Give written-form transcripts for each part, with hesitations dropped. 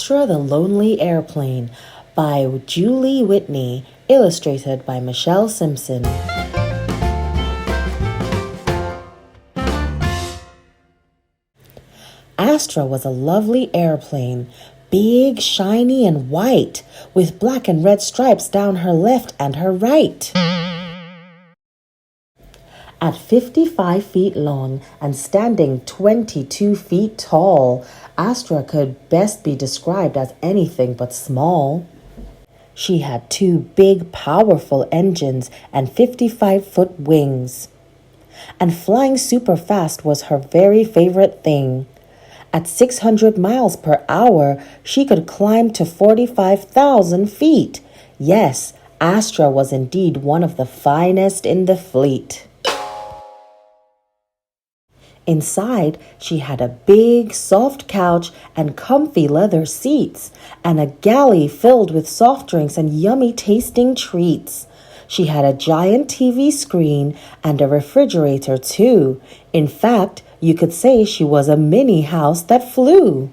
Astra the Lonely Airplane by Julie Whitney, illustrated by Michelle Simpson. Astra was a lovely airplane, big, shiny, and white, with black and red stripes down her left and her right. At 55 feet long and standing 22 feet tall, Astra could best be described as anything but small. She had two big, powerful engines and 55-foot wings. And flying super fast was her very favorite thing. At 600 miles per hour, she could climb to 45,000 feet. Yes, Astra was indeed one of the finest in the fleet. Inside, she had a big, soft couch and comfy leather seats, and a galley filled with soft drinks and yummy-tasting treats. She had a giant TV screen and a refrigerator, too. In fact, you could say she was a mini house that flew.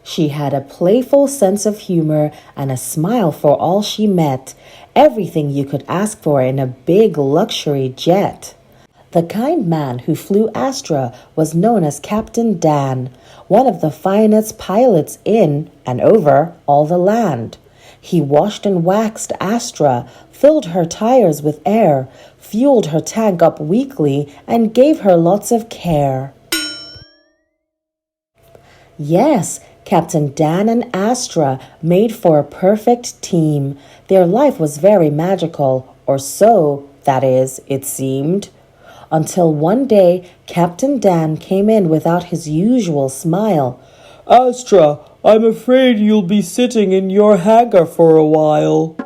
She had a playful sense of humor and a smile for all she met. Everything you could ask for in a big luxury jet. The kind man who flew Astra was known as Captain Dan, one of the finest pilots in and over all the land. He washed and waxed Astra, filled her tires with air, fueled her tank up weekly, and gave her lots of care. Yes, Captain Dan and Astra made for a perfect team. Their life was very magical, or so, that is, it seemed. Until one day, Captain Dan came in without his usual smile. "Astra, I'm afraid you'll be sitting in your hangar for a while."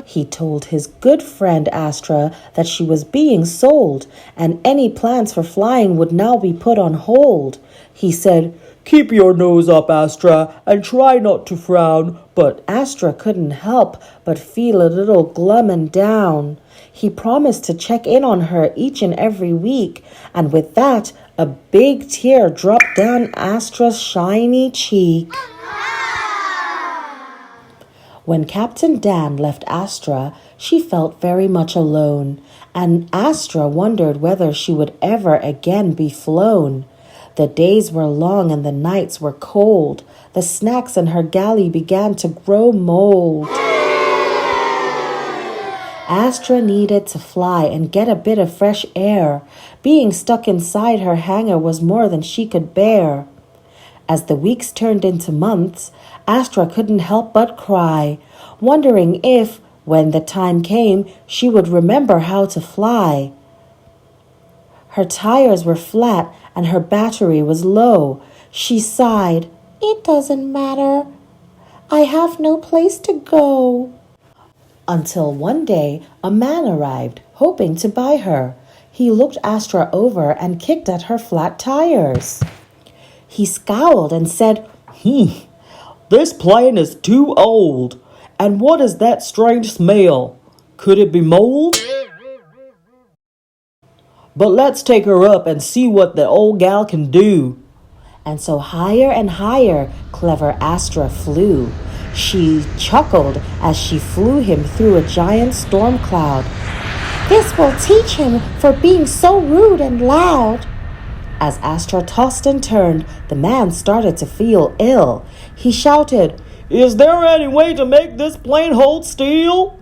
He told his good friend Astra that she was being sold, and any plans for flying would now be put on hold. He said, "Keep your nose up, Astra, and try not to frown." But Astra couldn't help but feel a little glum and down. He promised to check in on her each and every week, and with that, a big tear dropped down Astra's shiny cheek. When Captain Dan left Astra, she felt very much alone, and Astra wondered whether she would ever again be flown. The days were long and the nights were cold. The snacks in her galley began to grow mold. Astra needed to fly and get a bit of fresh air. Being stuck inside her hangar was more than she could bear. As the weeks turned into months, Astra couldn't help but cry, wondering if, when the time came, she would remember how to fly. Her tires were flat and her battery was low. She sighed, "It doesn't matter. I have no place to go." Until one day, a man arrived, hoping to buy her. He looked Astra over and kicked at her flat tires. He scowled and said, "This plane is too old. And what is that strange smell? Could it be mold? But let's take her up and see what the old gal can do." And so higher and higher, clever Astra flew. She chuckled as she flew him through a giant storm cloud. "This will teach him for being so rude and loud." As Astra tossed and turned, the man started to feel ill. He shouted, "Is there any way to make this plane hold steel?"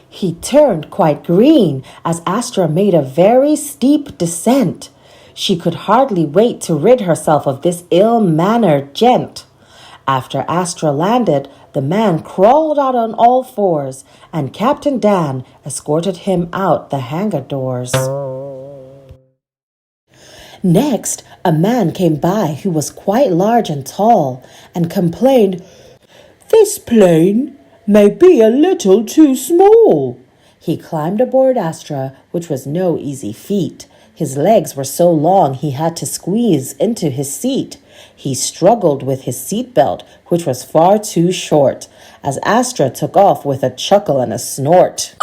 He turned quite green as Astra made a very steep descent. She could hardly wait to rid herself of this ill-mannered gent. After Astra landed, the man crawled out on all fours, and Captain Dan escorted him out the hangar doors. Next, a man came by who was quite large and tall, and complained, "This plane may be a little too small." He climbed aboard Astra, which was no easy feat. His legs were so long he had to squeeze into his seat. He struggled with his seatbelt, which was far too short, as Astra took off with a chuckle and a snort.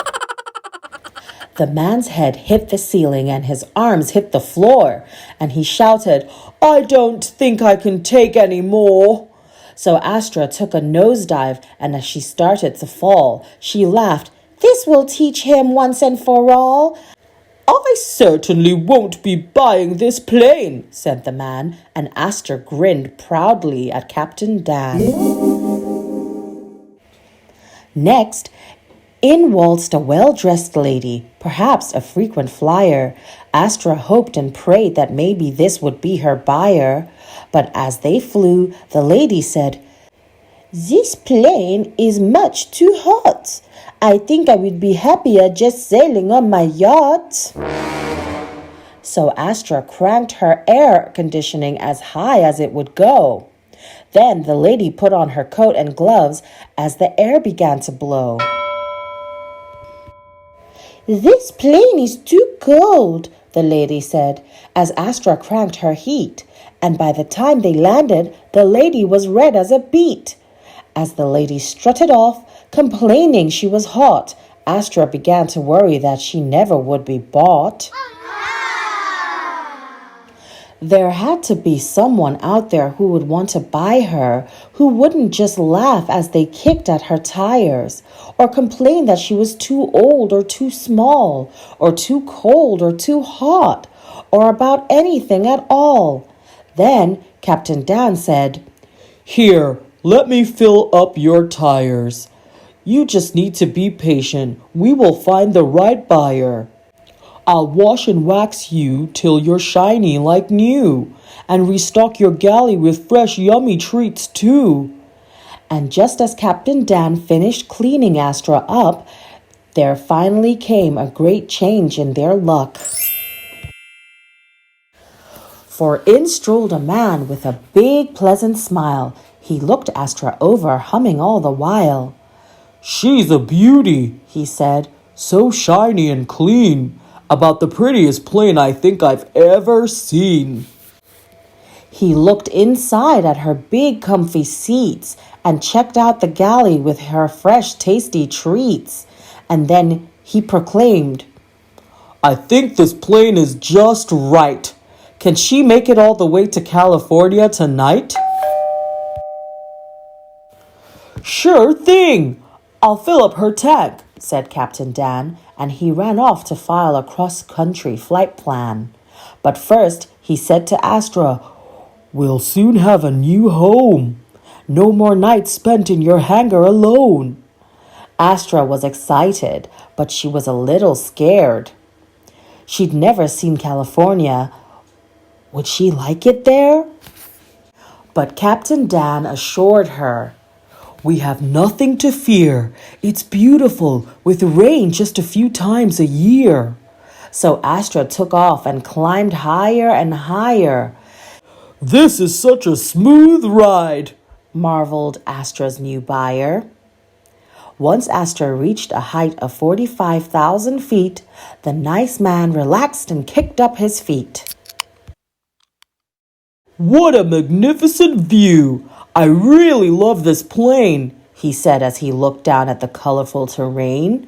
The man's head hit the ceiling and his arms hit the floor, and he shouted, "I don't think I can take any more." So Astra took a nosedive, and as she started to fall, she laughed, "This will teach him once and for all." "I certainly won't be buying this plane," said the man, and Astra grinned proudly at Captain Dan. Next, in waltzed a well-dressed lady, perhaps a frequent flyer. Astra hoped and prayed that maybe this would be her buyer. But as they flew, the lady said, "This plane is much too hot. I think I would be happier just sailing on my yacht." So Astra cranked her air conditioning as high as it would go. Then the lady put on her coat and gloves as the air began to blow. "This plane is too cold," the lady said, as Astra cranked her heat. And by the time they landed, the lady was red as a beet. As the lady strutted off, complaining she was hot, Astra began to worry that she never would be bought. There had to be someone out there who would want to buy her, who wouldn't just laugh as they kicked at her tires, or complain that she was too old or too small, or too cold or too hot, or about anything at all. Then Captain Dan said, "Here, let me fill up your tires. You just need to be patient. We will find the right buyer. I'll wash and wax you till you're shiny like new, and restock your galley with fresh yummy treats too." And just as Captain Dan finished cleaning Astra up, there finally came a great change in their luck. For in strolled a man with a big pleasant smile. He looked Astra over, humming all the while. "She's a beauty," he said, "so shiny and clean. About the prettiest plane I think I've ever seen." He looked inside at her big comfy seats and checked out the galley with her fresh tasty treats. And then he proclaimed, "I think this plane is just right. Can she make it all the way to California tonight?" "Sure thing. I'll fill up her tank," said Captain Dan, and he ran off to file a cross-country flight plan. But first, he said to Astra, "We'll soon have a new home. No more nights spent in your hangar alone." Astra was excited, but she was a little scared. She'd never seen California. Would she like it there? But Captain Dan assured her, "We have nothing to fear. It's beautiful, with rain just a few times a year." So Astra took off and climbed higher and higher. "This is such a smooth ride," marveled Astra's new buyer. Once Astra reached a height of 45,000 feet, the nice man relaxed and kicked up his feet. "What a magnificent view! I really love this plane," he said as he looked down at the colorful terrain.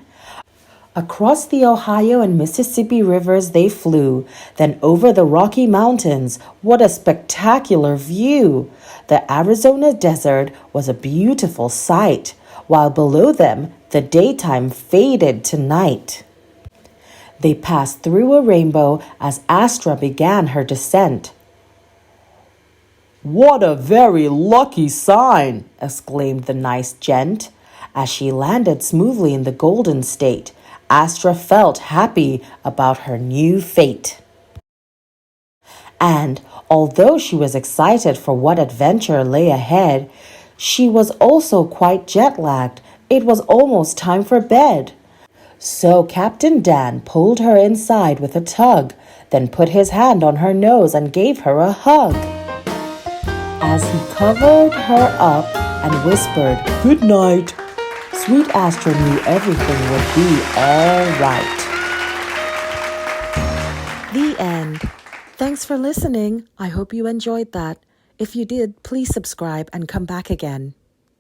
Across the Ohio and Mississippi rivers they flew, then over the Rocky Mountains. What a spectacular view! The Arizona desert was a beautiful sight, while below them the daytime faded to night. They passed through a rainbow as Astra began her descent. "What a very lucky sign!" exclaimed the nice gent. As she landed smoothly in the Golden State, Astra felt happy about her new fate. And although she was excited for what adventure lay ahead, she was also quite jet-lagged. It was almost time for bed. So Captain Dan pulled her inside with a tug, then put his hand on her nose and gave her a hug. As he covered her up and whispered, "Good night," sweet Astra knew everything would be all right. The end. Thanks for listening. I hope you enjoyed that. If you did, please subscribe and come back again.